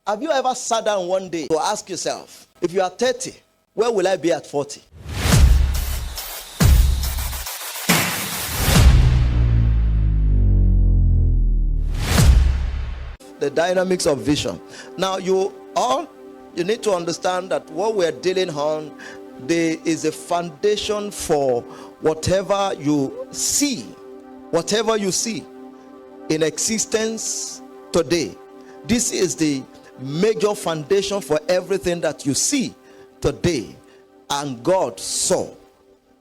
Have you ever sat down one day to ask yourself, if you are 30, where will I be at 40? The dynamics of vision. Now, you need to understand that what we're dealing on, there is a foundation for whatever you see in existence today. This is the major foundation for everything that you see today. And God saw,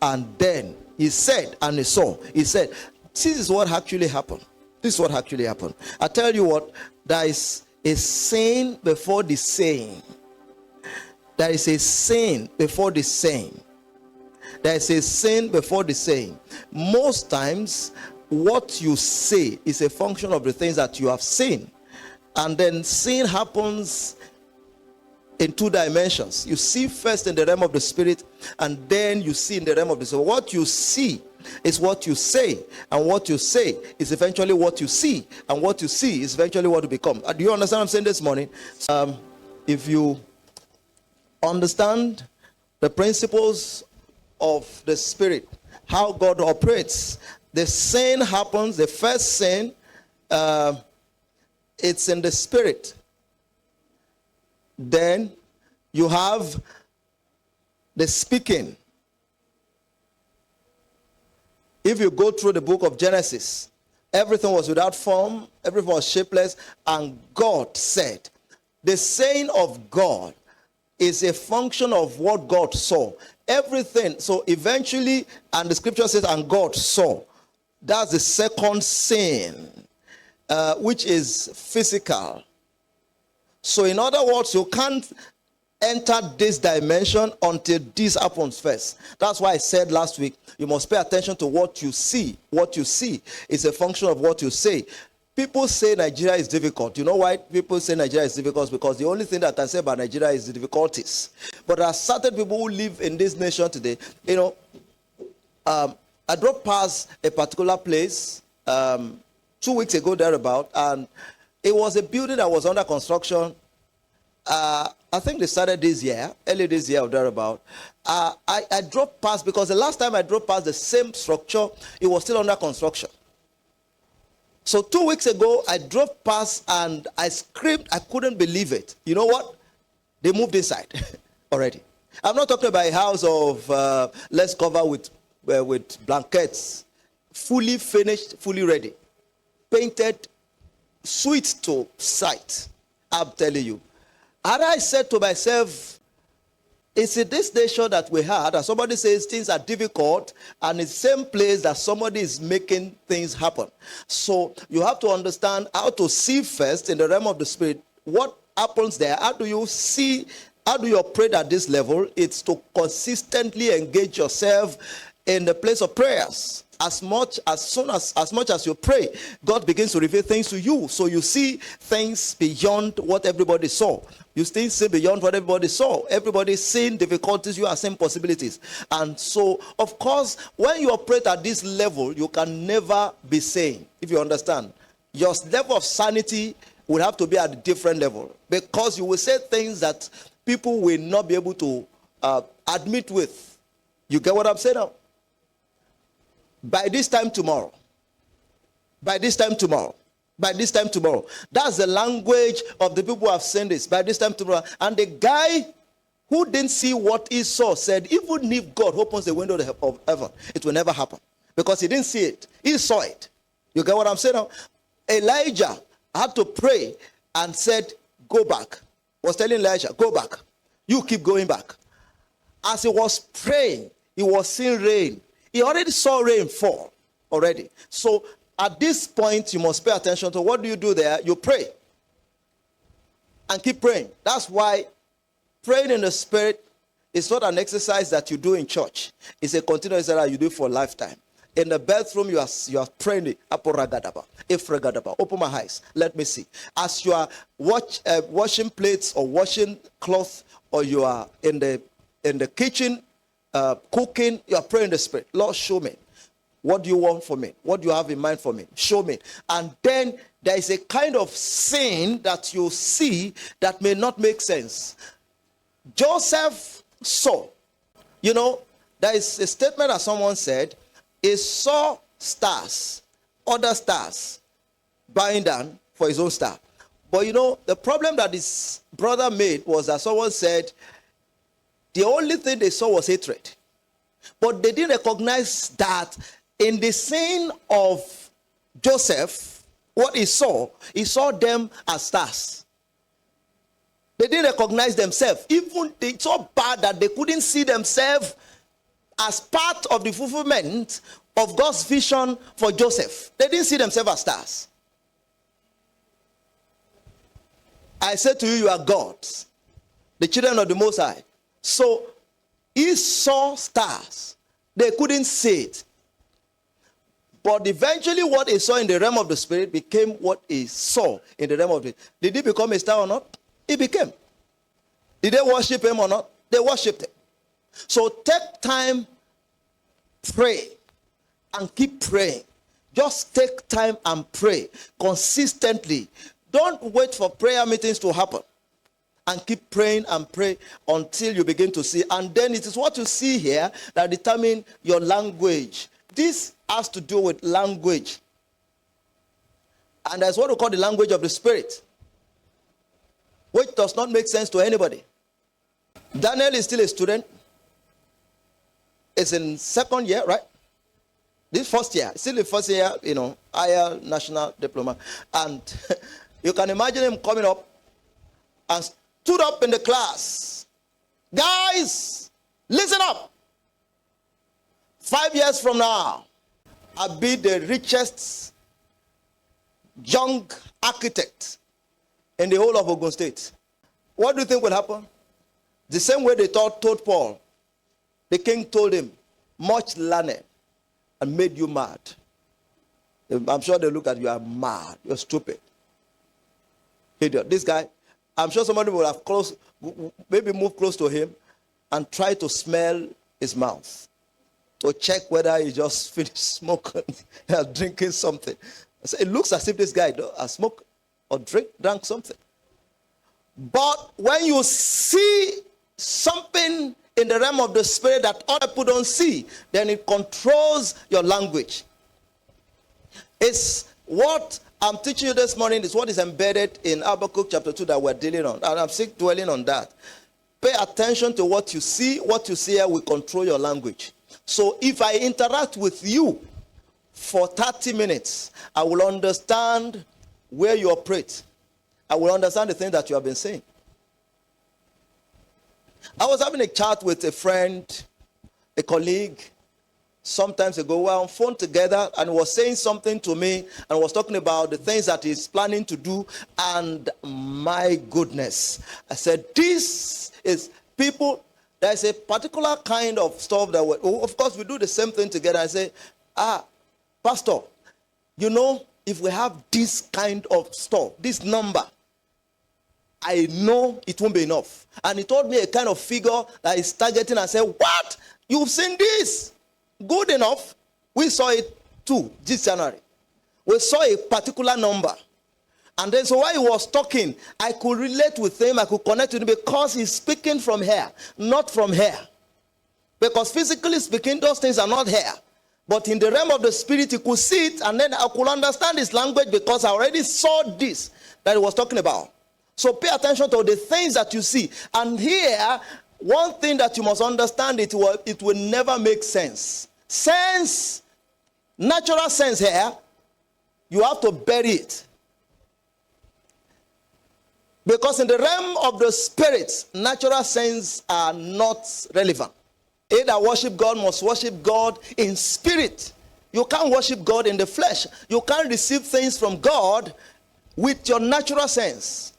and then he said, and he saw. He said, this is what actually happened. This is what actually happened. I tell you what, there is a saying before the saying. There is a saying before the saying. There is a saying before the saying. Most times, what you say is a function of the things that you have seen. And then seeing happens in two dimensions. You see first in the realm of the spirit, and then you see in the realm of the soul. What you see is what you say, and what you say is eventually what you see, and what you see is eventually what you become. Do you understand what I'm saying this morning? If you understand the principles of the spirit, how God operates, the sin happens, the first sin, it's in the spirit. Then you have the speaking. If you go through the book of Genesis, everything was without form, everything was shapeless, and God said. The saying of God is a function of what God saw. Everything. So eventually, and the scripture says, and God saw. That's the second sin, which is physical. So in other words, you can't enter this dimension until this happens first. That's why I said last week, you must pay attention to what you see. What you see is a function of what you say. People say Nigeria is difficult. You know why people say Nigeria is difficult? Because the only thing that I can say about Nigeria is the difficulties. But there are certain people who live in this nation today. You know, I drove past a particular place 2 weeks ago thereabout, and it was a building that was under construction. I think they started this year, early this year or thereabout. I drove past because the last time I drove past the same structure, it was still under construction. So 2 weeks ago, I drove past and I screamed. I couldn't believe it. You know what? They moved inside already. I'm not talking about a house of let's cover with blankets, fully finished, fully ready, painted, sweet to sight. I'm telling you. And I said to myself, it's in this nation that we had, and somebody says things are difficult, and it's the same place that somebody is making things happen. So you have to understand how to see first in the realm of the spirit what happens there. How do you see, how do you operate at this level? It's to consistently engage yourself in the place of prayers. As much as you pray, God begins to reveal things to you. So you see things beyond what everybody saw. You still see beyond what everybody saw. Everybody's seeing difficulties, you are seeing possibilities. And so, of course, when you operate at this level, you can never be sane, if you understand. Your level of sanity will have to be at a different level, because you will say things that people will not be able to admit with. You get what I'm saying now? By this time tomorrow. That's the language of the people who have seen this. By this time tomorrow. And the guy who didn't see what he saw said, even if God opens the window of heaven, it will never happen. Because he didn't see it. He saw it. You get what I'm saying now? Elijah had to pray and said, go back. Was telling Elijah, go back. You keep going back. As he was praying, he was seeing rain. He already saw rain fall already. So at this point, you must pay attention to what do you do there? You pray. And keep praying. That's why praying in the spirit is not an exercise that you do in church. It's a continuous exercise you do for a lifetime. In the bathroom, you are praying. Open my eyes. Let me see. As you are washing plates or washing cloth, or you are in the kitchen, cooking, you are praying in the spirit. Lord, show me. What do you want for me? What do you have in mind for me? Show me. And then there is a kind of sin that you see that may not make sense. Joseph saw. You know, there is a statement that someone said, he saw stars, other stars, bowing down for his own star. But you know, the problem that his brother made was that someone said, the only thing they saw was hatred. But they didn't recognize that in the scene of Joseph, what he saw them as stars. They didn't recognize themselves. Even they so bad that they couldn't see themselves as part of the fulfillment of God's vision for Joseph. They didn't see themselves as stars. I said to you, you are gods, the children of the Most High. So he saw stars. They couldn't see it. But eventually what he saw in the realm of the spirit became what he saw in the realm of the... Did he become a star or not? He became. Did they worship him or not? They worshipped him. So take time, pray, and keep praying. Just take time and pray consistently. Don't wait for prayer meetings to happen. And keep praying and pray until you begin to see. And then it is what you see here that determines your language. This has to do with language. And that's what we call the language of the spirit, which does not make sense to anybody. Daniel is still a student. It's in second year, right? This first year, still the first year, higher national diploma. And you can imagine him coming up and stood up in the class. Guys, listen up. 5 years from now, I'll be the richest young architect in the whole of Ogun State. What do you think will happen? The same way they told Paul. The king told him, much learned and made you mad. I'm sure they look at you, are mad, you're stupid. Idiot. This guy, I'm sure somebody will have maybe moved close to him and try to smell his mouth to check whether he just finished smoking or drinking something. So it looks as if this guy has smoked or drank something. But when you see something in the realm of the spirit that other people don't see, then it controls your language. It's what I'm teaching you this morning is what is embedded in Habakkuk chapter 2 that we're dealing on. And I'm still dwelling on that. Pay attention to what you see. What you see here will control your language. So if I interact with you for 30 minutes, I will understand where you operate. I will understand the things that you have been saying. I was having a chat with a friend, a colleague, sometimes ago. We were on phone together and he was saying something to me and was talking about the things that he's planning to do. And my goodness, I said, this is people, there's a particular kind of stuff that, of course, we do the same thing together. I say, Pastor, if we have this kind of stuff, this number, I know it won't be enough. And he told me a kind of figure that he's targeting. I said, what? You've seen this? Good enough. We saw it too this January. We saw a particular number. And then so while he was talking, I could relate with him. I could connect with him because he's speaking from here, not from here. Because physically speaking, those things are not here. But in the realm of the spirit, he could see it. And then I could understand his language because I already saw this that he was talking about. So pay attention to the things that you see. And here, one thing that you must understand, it will never make sense. Sense, natural sense here, you have to bury it. Because in the realm of the spirits, natural sense are not relevant. They that worship God must worship God in spirit. You can't worship God in the flesh. You can't receive things from God with your natural sense.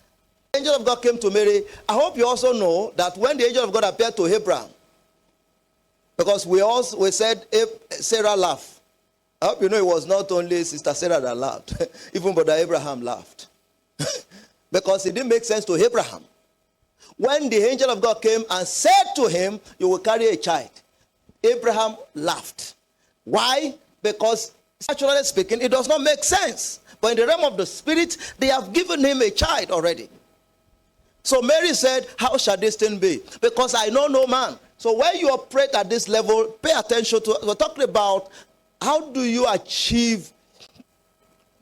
The angel of God came to Mary. I hope you also know that when the angel of God appeared to Abraham, because we said Sarah laughed. I hope you know it was not only Sister Sarah that laughed. Even Brother Abraham laughed. Because it didn't make sense to Abraham. When the angel of God came and said to him, you will carry a child, Abraham laughed. Why? because naturally speaking, it does not make sense. But in the realm of the spirit, they have given him a child already. So Mary said, how shall this thing be? Because I know no man. So when you operate at this level, pay attention to, we're talking about how do you achieve.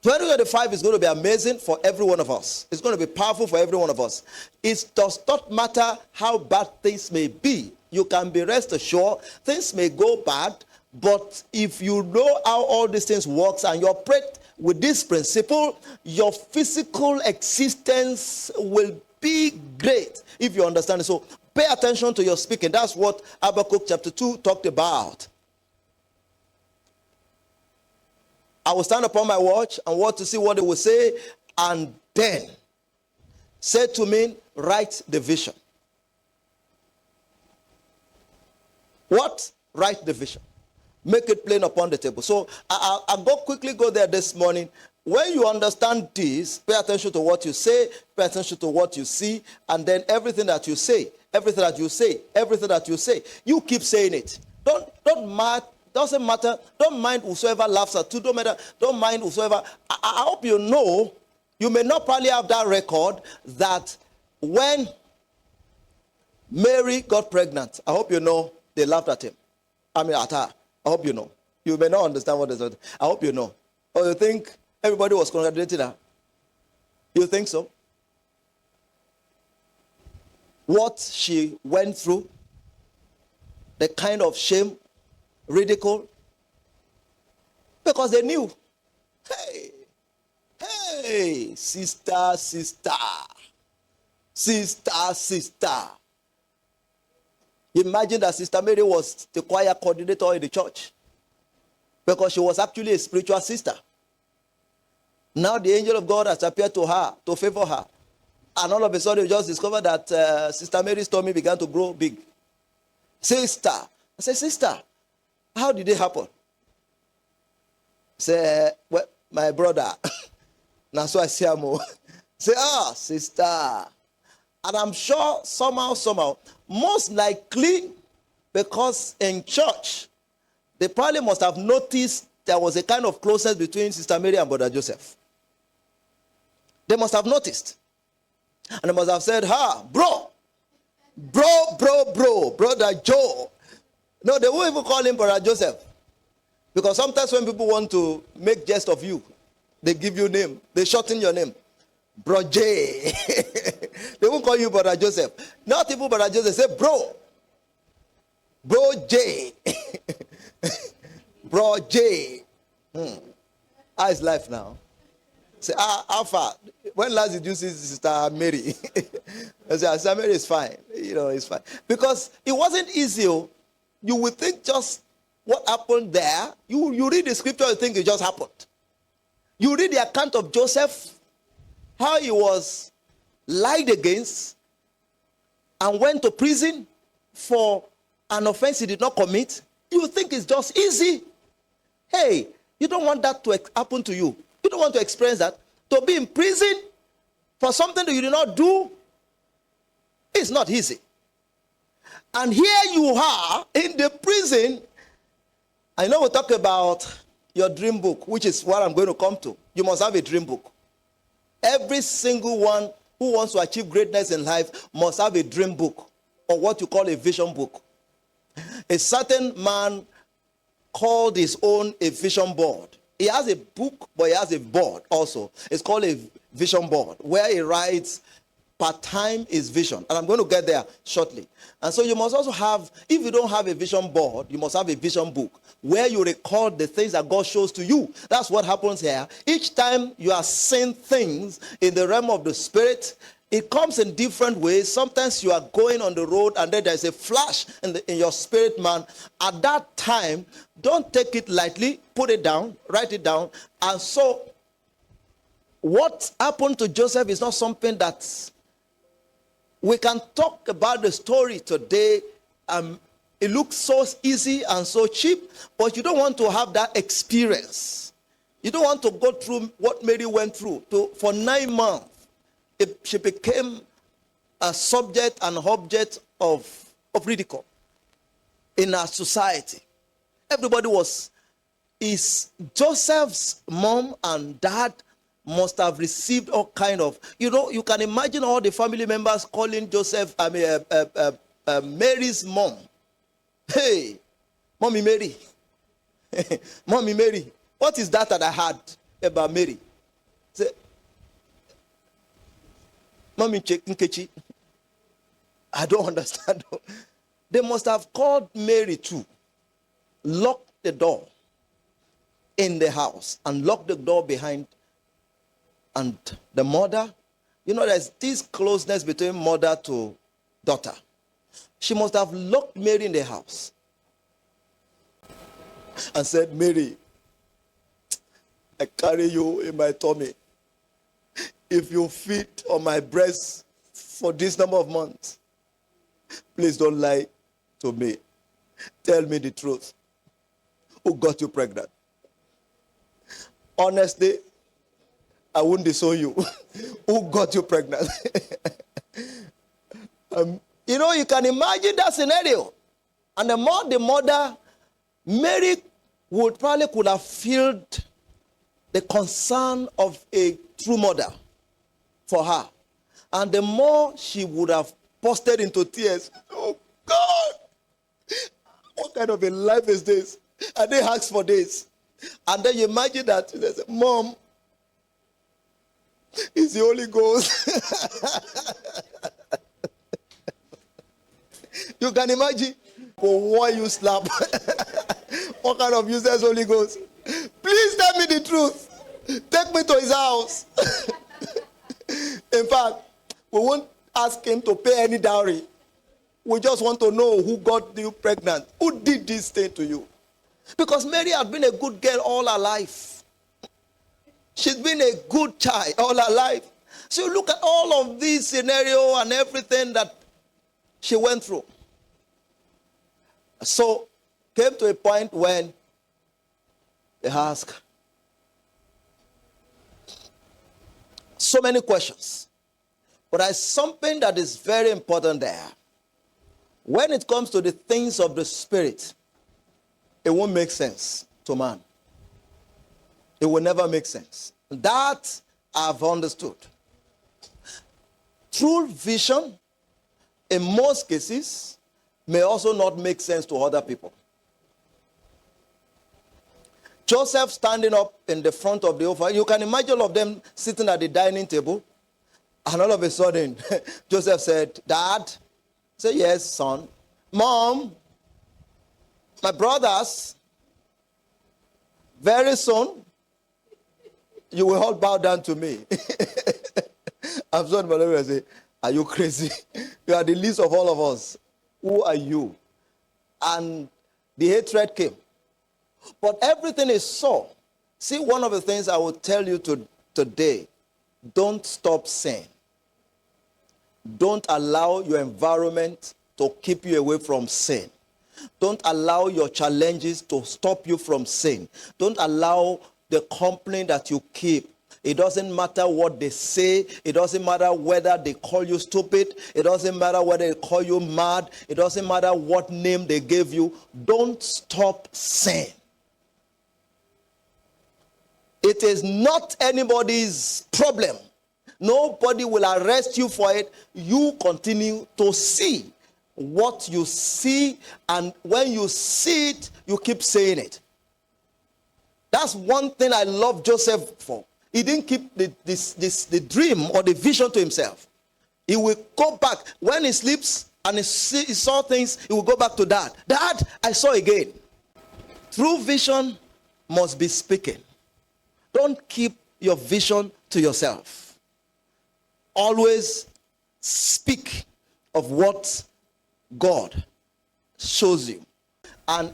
2025 is going to be amazing for every one of us. It's going to be powerful for every one of us. It does not matter how bad things may be. You can be rest assured things may go bad, but if you know how all these things works and you operate with this principle, your physical existence will be great if you understand it. So pay attention to your speaking. That's what Habakkuk chapter 2 talked about. I will stand upon my watch and watch to see what they will say, and then say to me, write the vision. What? Write the vision. Make it plain upon the table. So I'll quickly go there this morning. When you understand this, pay attention to what you say, pay attention to what you see, and then everything that you say, everything that you say, everything that you say, you keep saying it. Doesn't matter. Don't mind whosoever laughs at you. Don't mind whosoever. I hope you know, you may not probably have that record that when Mary got pregnant, I hope you know they laughed at him. At her. I hope you know. You may not understand what they said. I hope you know. Or you think everybody was congratulating her? You think so? What she went through, the kind of shame, ridicule, because they knew, hey, sister. Imagine that Sister Mary was the choir coordinator in the church, because she was actually a spiritual sister. Now the angel of God has appeared to her to favor her, and all of a sudden you just discovered that Sister Mary's tummy began to grow big. Sister, I said, sister, how did it happen? Say, well, my brother. Now so I see him. Say, sister. And I'm sure somehow, most likely, because in church, they probably must have noticed there was a kind of closeness between Sister Mary and Brother Joseph. They must have noticed. And they must have said, bro, Brother Joe. No, they won't even call him Brother Joseph. Because sometimes when people want to make jest of you, they give you a name. They shorten your name. Bro J. They won't call you Brother Joseph. Not even Brother Joseph. Say bro. Bro J. Bro J. How is life now? Say, how far? When last did you see Sister Mary? I say, Sister Mary is fine. It's fine. Because it wasn't easy. You would think just what happened there. You read the scripture, you think it just happened. You read the account of Joseph, how he was lied against and went to prison for an offense he did not commit. You think it's just easy. Hey, you don't want that to happen to you. You don't want to experience that. To be in prison for something that you did not do is not easy. And here you are in the prison. I know we talk about your dream book, which is what I'm going to come to. You must have a dream book. Every single one who wants to achieve greatness in life must have a dream book, or what you call a vision book. A certain man called his own a vision board. He has a book, but he has a board also. It's called a vision board, where he writes part-time his vision. And I'm going to get there shortly. And so you must also have, if you don't have a vision board, you must have a vision book where you record the things that God shows to you. That's what happens here. Each time you are seeing things in the realm of the spirit, it comes in different ways. Sometimes you are going on the road and then there's a flash in your spirit, man. At that time, don't take it lightly. Put it down, write it down. And so what happened to Joseph is not something that we can talk about the story today. It looks so easy and so cheap, but you don't want to have that experience. You don't want to go through what Mary went through. For 9 months, she became a subject and object of ridicule in our society. Everybody was, is Joseph's mom and dad must have received all kind of, you can imagine all the family members calling Mary's mom. Hey, Mommy Mary. Mommy Mary, what is that I heard about Mary? Say, Mommy Nkechi. I don't understand. They must have called Mary too. Locked the door in the house and locked the door behind. And the mother, there's this closeness between mother to daughter. She must have locked Mary in the house and said, Mary, I carry you in my tummy. If you feed on my breast for this number of months, please don't lie to me. Tell me the truth. Who got you pregnant? Honestly, I wouldn't disown you. Who got you pregnant? You can imagine that scenario. And the more the mother, Mary could have felt the concern of a true mother for her. And the more she would have busted into tears. Oh God! What kind of a life is this? And they asked for this. And then you imagine that they say, Mom, it's the Holy Ghost. You can imagine for what you slap. What kind of useless Holy Ghost? Please tell me the truth. Take me to his house. In fact, we won't ask him to pay any dowry. We just want to know who got you pregnant. Who did this thing to you? Because Mary had been a good girl all her life. She's been a good child all her life. So look at all of this scenario and everything that she went through. So came to a point when they asked so many questions. But there's something that is very important there. When it comes to the things of the Spirit, it won't make sense to man. It will never make sense. That I've understood. True vision, in most cases, may also not make sense to other people. Joseph standing up in the front of the offer. You can imagine all of them sitting at the dining table. And all of a sudden, Joseph said, Dad, say yes, son. Mom, my brothers, very soon, you will all bow down to me. I'm sorry, but I say, are you crazy? You are the least of all of us. Who are you? And the hatred came. But everything is so. See, one of the things I will tell you today, don't stop saying. Don't allow your environment to keep you away from sin. Don't allow your challenges to stop you from sin. Don't allow the company that you keep. It doesn't matter what they say. It doesn't matter whether they call you stupid. It doesn't matter whether they call you mad. It doesn't matter what name they gave you. Don't stop sin. It is not anybody's problem. Nobody will arrest you for it. You continue to see what you see, and when you see it, you keep saying it. That's one thing I love Joseph for. He didn't keep the dream or the vision to himself. He will go back. When he sleeps and he saw things, he will go back to Dad. Dad, I saw again. True vision must be speaking. Don't keep your vision to yourself. Always speak of what God shows you. And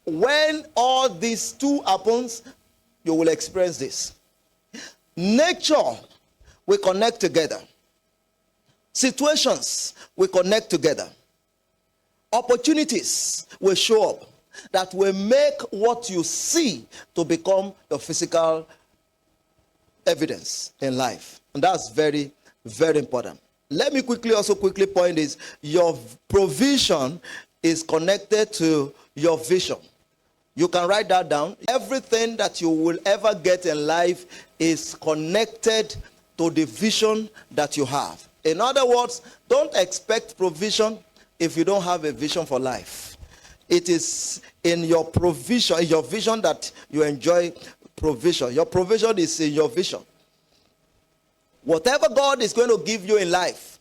when all these two happens, you will experience this. Nature will connect together. Situations will connect together. Opportunities will show up that will make what you see to become your physical evidence in life. And that's very, very important. Let me quickly point this. Your provision is connected to your vision. You can write that down. Everything that you will ever get in life is connected to the vision that you have. In other words, don't expect provision if you don't have a vision for life. It is in your provision, in your vision, that you enjoy provision. Your provision is in your vision. Whatever God is going to give you in life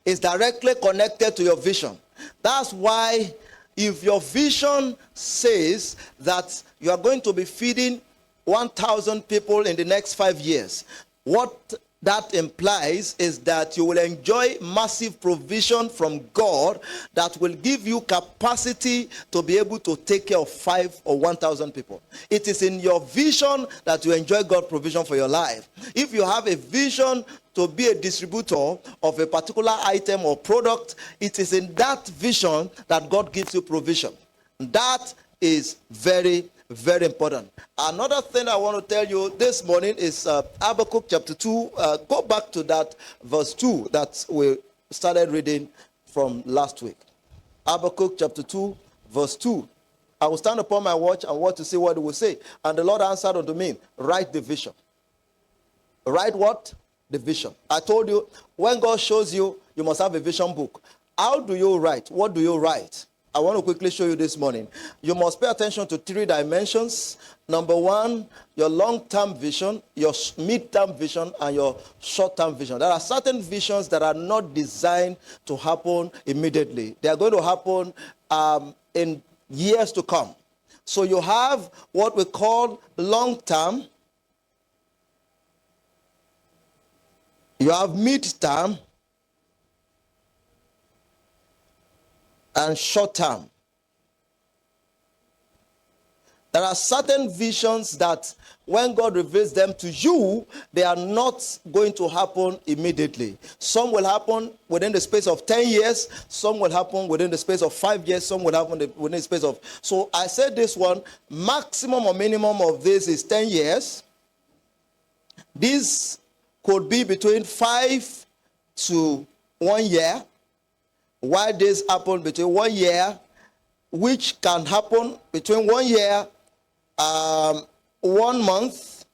is directly connected to your vision. That's why if your vision says that you are going to be feeding 1,000 people in the next 5 years, what that implies is that you will enjoy massive provision from God that will give you capacity to be able to take care of 5 or 1,000 people. It is in your vision that you enjoy God's provision for your life. If you have a vision to be a distributor of a particular item or product, it is in that vision that God gives you provision. That is very, very important. Another thing I want to tell you this morning is Habakkuk chapter 2. Go back to that verse 2 that we started reading from last week. Habakkuk chapter 2, verse 2. I will stand upon my watch and watch to see what it will say. And the Lord answered unto me, write the vision. Write what? The vision. I told you, when God shows you, you must have a vision book. How do you write? What do you write? I want to quickly show you this morning. You must pay attention to 3 dimensions. Number 1, your long-term vision, your mid-term vision, and your short-term vision. There are certain visions that are not designed to happen immediately. They are going to happen in years to come. So you have what we call long-term. You have mid-term and short-term. There are certain visions that when God reveals them to you, they are not going to happen immediately. Some will happen within the space of 10 years. Some will happen within the space of 5 years. Some will happen within the space of... So I said this one, maximum or minimum of this is 10 years. This could be between 5 to 1 year. Why this happen between 1 year, which can happen between 1 year, 1 month.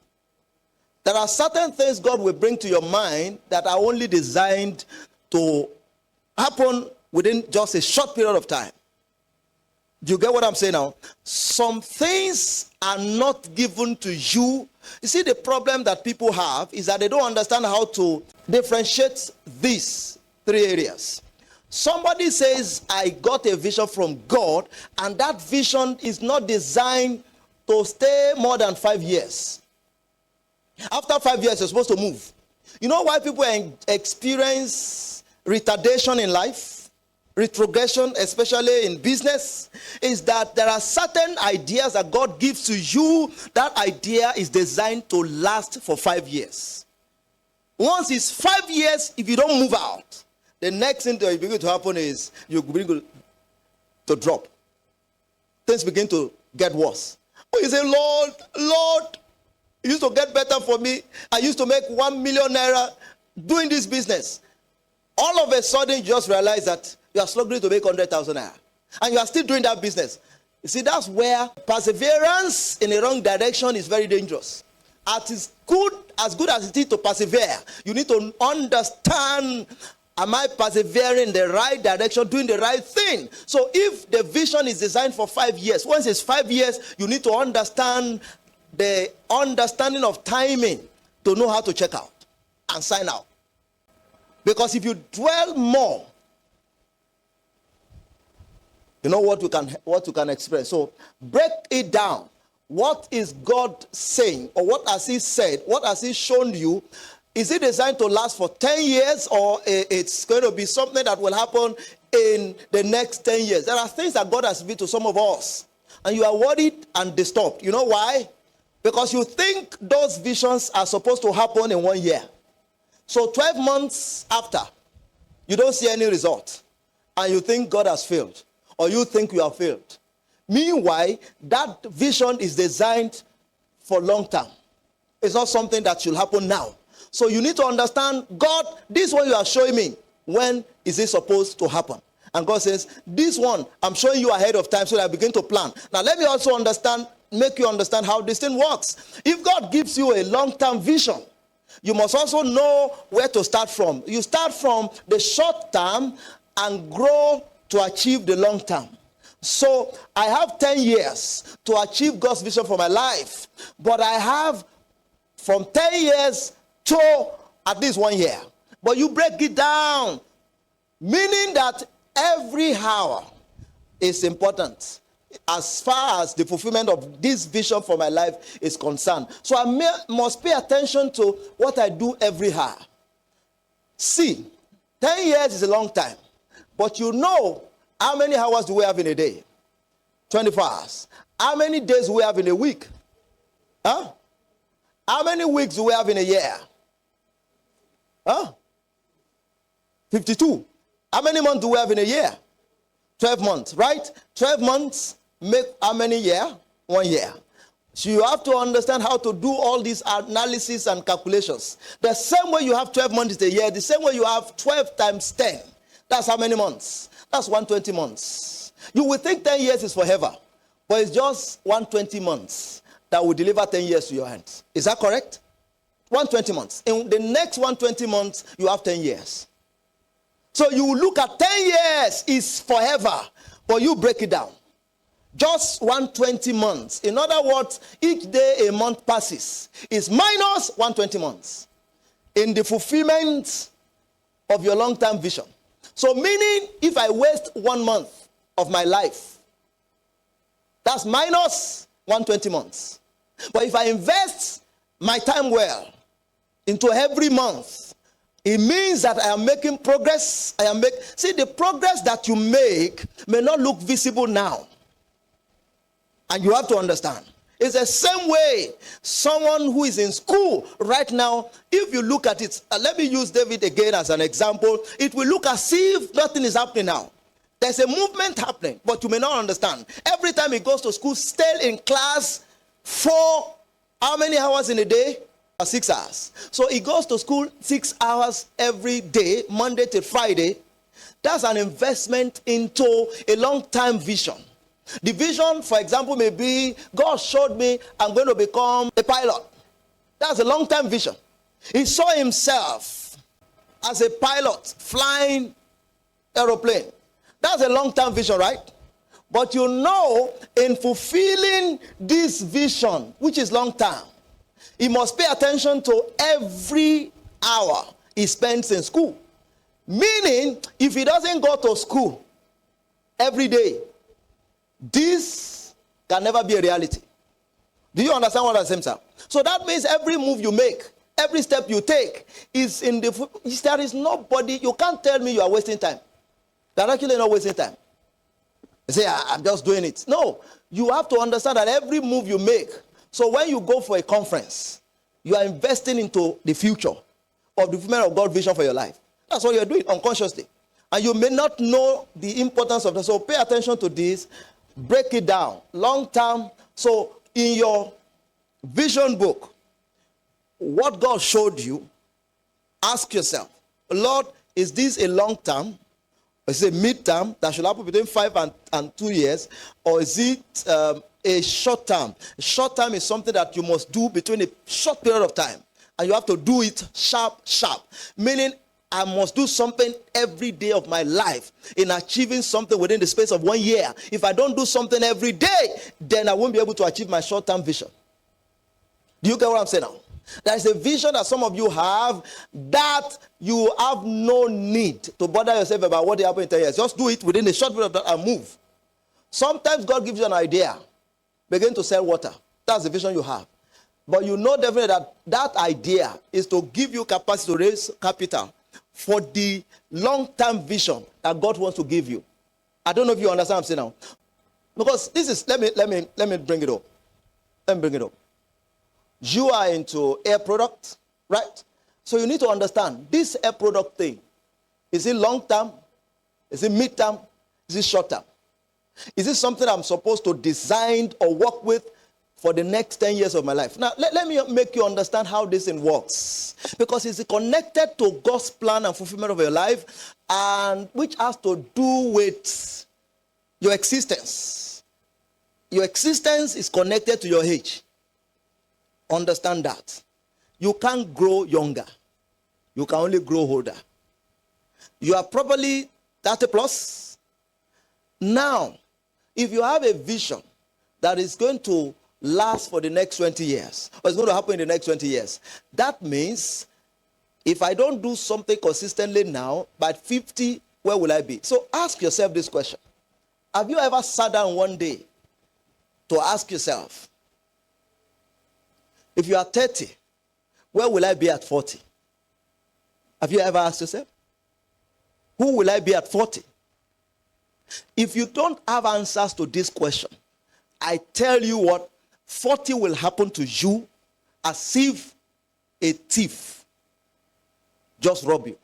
There are certain things God will bring to your mind that are only designed to happen within just a short period of time. Do you get what I'm saying now? Some things are not given to you. You see, the problem that people have is that they don't understand how to differentiate these 3 areas. Somebody says, I got a vision from God, and that vision is not designed to stay more than 5 years. After 5 years, you're supposed to move. You know why people experience retardation in life? Retrogression, especially in business, is that there are certain ideas that God gives to you. That idea is designed to last for 5 years. Once it's 5 years, if you don't move out, the next thing that will begin to happen is you begin to drop. Things begin to get worse. Oh, you say, Lord, it used to get better for me. I used to make 1 million naira doing this business. All of a sudden, you just realize that you are struggling to make 100,000 naira. And you are still doing that business. You see, that's where perseverance in the wrong direction is very dangerous. As good as it is to persevere, you need to understand, am I persevering in the right direction, doing the right thing? So if the vision is designed for 5 years, once it's 5 years, you need to understand the understanding of timing to know how to check out and sign out. Because if you dwell more, you know what you can experience. So break it down. What is God saying? Or what has he said? What has he shown you? Is it designed to last for 10 years, or it's going to be something that will happen in the next 10 years? There are things that God has given to some of us, and you are worried and disturbed. You know why? Because you think those visions are supposed to happen in 1 year. So 12 months after, you don't see any result, and you think God has failed, or you think you have failed. Meanwhile, that vision is designed for long term. It's not something that should happen now. So you need to understand, God, this one you are showing me, when is it supposed to happen? And God says, this one, I'm showing you ahead of time so that I begin to plan. Now, let me also make you understand how this thing works. If God gives you a long-term vision, you must also know where to start from. You start from the short term and grow to achieve the long term. So I have 10 years to achieve God's vision for my life, but I have from 10 years to at least 1 year. But you break it down, meaning that every hour is important as far as the fulfillment of this vision for my life is concerned. So I must pay attention to what I do every hour. See, 10 years is a long time, but you know how many hours do we have in a day? 24 hours. How many days do we have in a week? Huh? How many weeks do we have in a year? Huh? 52. How many months do we have in a year? 12 months, right? 12 months make how many year? 1 year. So you have to understand how to do all these analysis and calculations. The same way you have 12 months a year, the same way you have 12 times 10. That's how many months? That's 120 months. You will think 10 years is forever, but it's just 120 months that will deliver 10 years to your hands. Is that correct? 120 months. In the next 120 months, you have 10 years. So you look at 10 years is forever, but you break it down. Just 120 months. In other words, each day a month passes is minus 120 months in the fulfillment of your long-term vision. So meaning if I waste 1 month of my life, that's minus 120 months. But if I invest my time well into every month, it means that I am making progress. See, the progress that you make may not look visible now. And you have to understand. It's the same way someone who is in school right now, if you look at it, let me use David again as an example, it will look as if nothing is happening now. There's a movement happening, but you may not understand. Every time he goes to school, still in class for how many hours in a day? 6 hours. So he goes to school 6 hours every day, Monday to Friday. That's an investment into a long-term vision. The vision, for example, may be, God showed me I'm going to become a pilot. That's a long-term vision. He saw himself as a pilot flying aeroplane. That's a long-term vision, right? But you know, in fulfilling this vision, which is long-term, he must pay attention to every hour he spends in school. Meaning, if he doesn't go to school every day, this can never be a reality. Do you understand what I'm saying, sir? So that means every move you make, every step you take is in the... There is nobody... You can't tell me you are wasting time. You're actually not wasting time. You say, I'm just doing it. No. You have to understand that every move you make... So when you go for a conference, you are investing into the future of the fulfillment of God's vision for your life. That's what you're doing unconsciously. And you may not know the importance of that. So pay attention to this. Break it down. Long term. So in your vision book, what God showed you, ask yourself, Lord, is this a long term? Is it a mid-term that should happen between 5 and 2 years? Or is it a short term? A short term is something that you must do between a short period of time. And you have to do it sharp. Meaning, I must do something every day of my life in achieving something within the space of 1 year. If I don't do something every day, then I won't be able to achieve my short-term vision. Do you get what I'm saying now? There's a vision that some of you have that you have no need to bother yourself about what happened in 10 years. Just do it within a short period of time and move. Sometimes God gives you an idea. Begin to sell water. That's the vision you have. But you know definitely that that idea is to give you capacity to raise capital for the long-term vision that God wants to give you. I don't know if you understand what I'm saying now. Because this is, let me bring it up. Let me bring it up. You are into air product, right? So you need to understand this air product thing. Is it long-term? Is it mid-term? Is it short-term? Is it something I'm supposed to design or work with for the next 10 years of my life. Now, let me make you understand how this thing works. Because it's connected to God's plan and fulfillment of your life, and which has to do with your existence. Your existence is connected to your age. Understand that. You can't grow younger. You can only grow older. You are probably 30 plus. Now, if you have a vision that is going to last for the next 20 years, or it's going to happen in the next 20 years, that means if I don't do something consistently now, by 50, where will I be? So ask yourself this question. Have you ever sat down one day to ask yourself, if you are 30, where will I be at 40? Have you ever asked yourself? Who will I be at 40? If you don't have answers to this question, I tell you what, 40 will happen to you as if a thief just robbed you.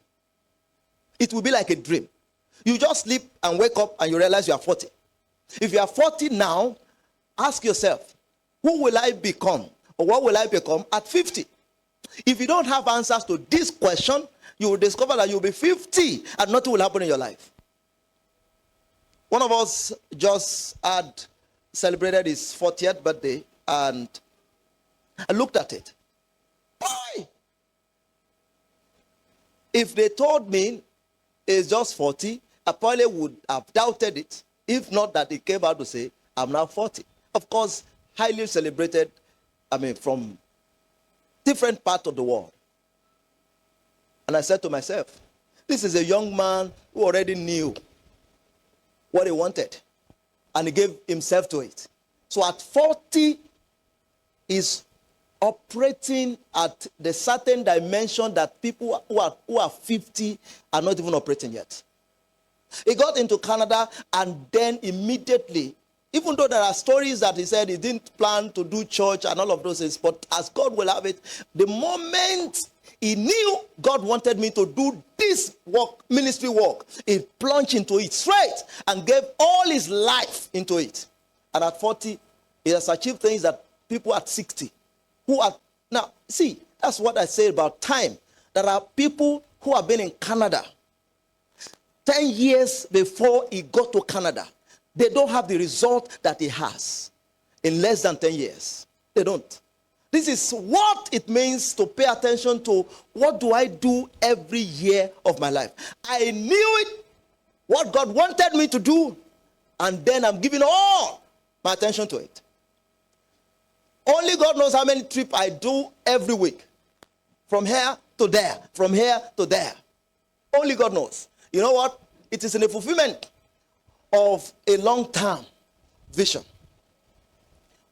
It will be like a dream. You just sleep and wake up and you realize you are 40. If you are 40 now, ask yourself, who will I become? Or what will I become at 50? If you don't have answers to this question, you will discover that you'll be 50 and nothing will happen in your life. One of us just had celebrated his 40th birthday, and I looked at it. Boy! If they told me it's just 40, I probably would have doubted it, if not that he came out to say, I'm now 40. Of course, highly celebrated, from different parts of the world. And I said to myself, this is a young man who already knew what he wanted, and he gave himself to it. So at 40, he's operating at the certain dimension that people who are 50 are not even operating yet. He got into Canada, and then immediately, even though there are stories that he said he didn't plan to do church and all of those things, but as God will have it, the moment he knew God wanted me to do this work, ministry work, he plunged into it straight and gave all his life into it. And at 40, he has achieved things that people at 60 who are... Now, see, that's what I say about time. There are people who have been in Canada 10 years before he got to Canada. They don't have the result that he has in less than 10 years. They don't. This is what it means to pay attention to what do I do every year of my life. I knew it, what God wanted me to do, and then I'm giving all my attention to it. Only God knows how many trips I do every week. From here to there, from here to there. Only God knows. You know what? It is in the fulfillment of a long-term vision.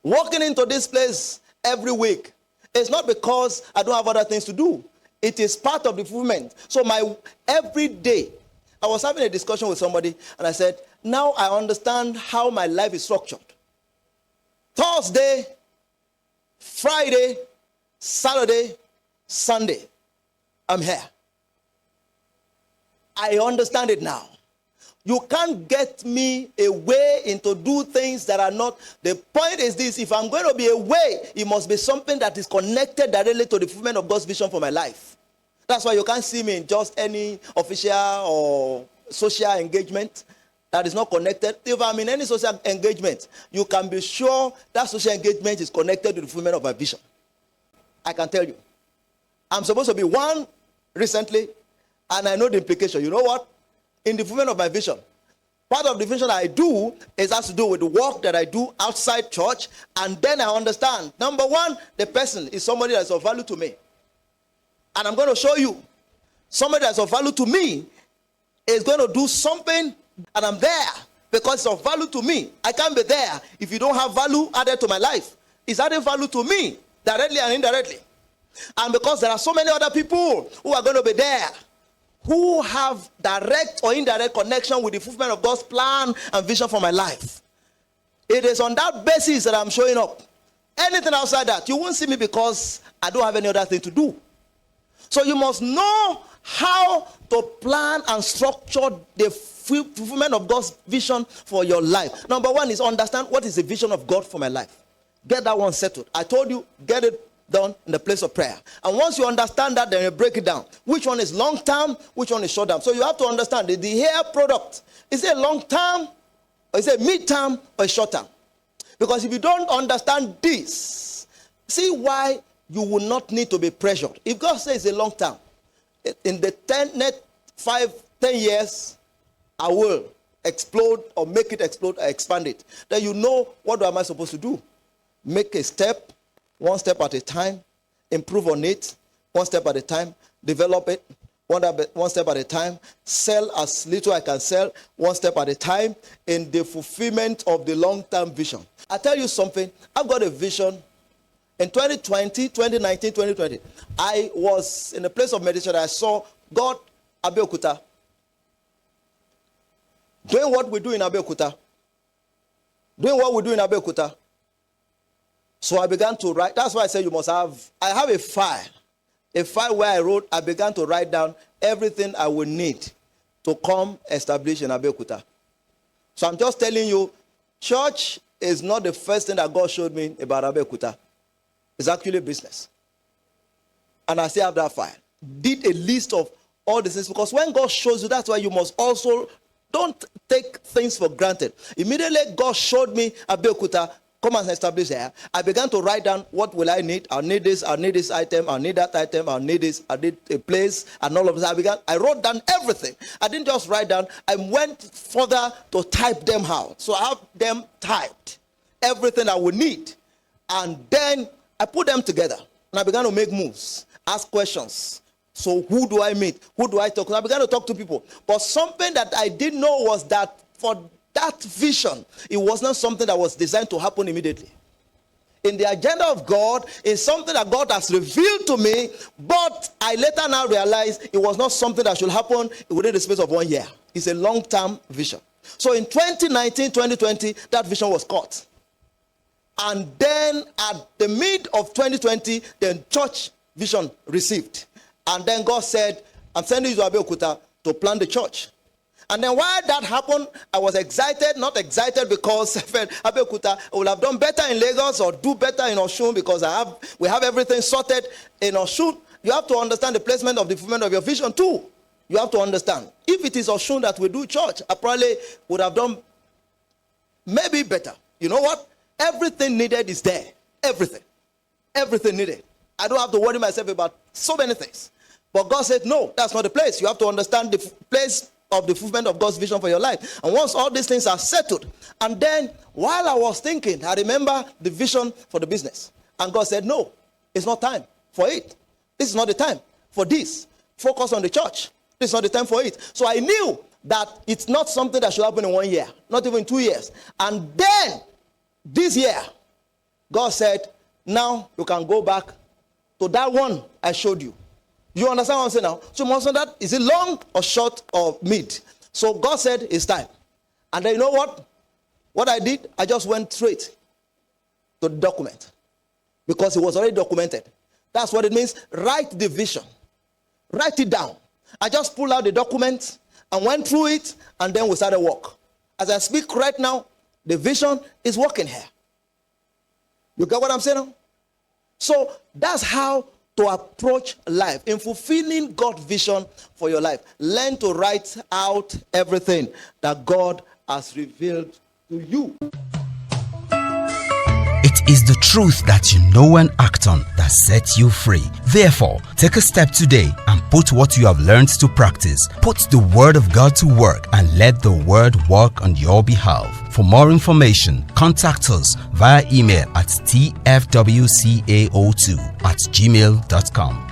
Walking into this place every week is not because I don't have other things to do. It is part of the fulfillment. So every day, I was having a discussion with somebody, and I said, now I understand how my life is structured. Thursday, Friday, Saturday, Sunday, I'm here. I understand it now. You can't get me away into do things that are not. The point is this: if I'm going to be away, it must be something that is connected directly to the fulfillment of God's vision for my life. That's why you can't see me in just any official or social engagement that is not connected. If I'm in any social engagement, you can be sure that social engagement is connected to the fulfillment of my vision. I can tell you. I'm supposed to be one recently, and I know the implication. You know what? In the fulfillment of my vision, part of the vision I do has to do with the work that I do outside church, and then I understand. Number one, the person is somebody that's of value to me. And I'm going to show you. Somebody that's of value to me is going to do something, and I'm there because it's of value to me. I can't be there if you don't have value added to my life. It's adding value to me, directly and indirectly. And because there are so many other people who are going to be there, who have direct or indirect connection with the fulfillment of God's plan and vision for my life. It is on that basis that I'm showing up. Anything outside that, you won't see me because I don't have any other thing to do. So you must know how to plan and structure the fulfillment of God's vision for your life. Number one is understand what is the vision of God for my life. Get that one settled. I told you, get it done in the place of prayer. And once you understand that, then you break it down. Which one is long term? Which one is short term? So you have to understand the hair product. Is it long term? Or is it mid term? Or short term? Because if you don't understand this, see why you will not need to be pressured. If God says it's a long term, in the 10 years, I will explode or make it explode or expand it. Then you know, what am I supposed to do? Make a step, one step at a time, improve on it, one step at a time, develop it, one step at a time, sell as little I can sell, one step at a time, in the fulfillment of the long-term vision. I tell you something, I've got a vision. In 2019, 2020, I was in a place of meditation. I saw God, Abeokuta, doing what we do in Abeokuta. So I began to write. That's why I said you must have. I have a file where I wrote. I began to write down everything I would need to come establish in Abeokuta. So I'm just telling you, church is not the first thing that God showed me about Abeokuta. It's actually business. And I still have that file. Did a list of all the things, because when God shows you, that's why you must also don't take things for granted. Immediately God showed me Abeokuta, come and establish here. I began to write down, what will I need? I'll need this item, I'll need that item, I'll need this, I need a place, and all of this. I wrote down everything. I didn't just write down, I went further to type them out. So I have them typed, everything I would need. And then I put them together, and I began to make moves, ask questions. So who do I meet? Who do I talk to? I began to talk to people. But something that I didn't know was that for that vision, it was not something that was designed to happen immediately. In the agenda of God, it's something that God has revealed to me, but I later now realized it was not something that should happen within the space of 1 year. It's a long-term vision. So in 2019, 2020, that vision was caught. And then at the mid of 2020, the church vision received. And then God said, I'm sending you to Abeokuta to plant the church. And then while that happened, I was excited, not excited because I felt Abeokuta will have done better in Lagos or do better in Osun, because we have everything sorted in Osun. You have to understand the placement of the fulfillment of your vision too. You have to understand. If it is Osun that will do church, I probably would have done maybe better. You know what? Everything needed is there. Everything needed. I don't have to worry myself about so many things. But God said, no, that's not the place. You have to understand the place of the fulfillment of God's vision for your life. And once all these things are settled, and then while I was thinking, I remember the vision for the business. And God said, no, it's not time for it. This is not the time for this. Focus on the church. This is not the time for it. So I knew that it's not something that should happen in 1 year, not even 2 years. And then this year, God said, now you can go back to that one I showed you. You understand what I'm saying now? So you must understand that, is it long or short or mid? So God said it's time. And then you know what? What I did, I just went straight to the document. Because it was already documented. That's what it means. Write the vision. Write it down. I just pulled out the document and went through it, and then we started work. As I speak right now, the vision is working here. You get what I'm saying now? So that's how to approach life. In fulfilling God's vision for your life, learn to write out everything that God has revealed to you. It is the truth that you know and act on that sets you free. Therefore, take a step today and put what you have learned to practice. Put the Word of God to work and let the Word work on your behalf. For more information, contact us via email at tfwcao2@gmail.com.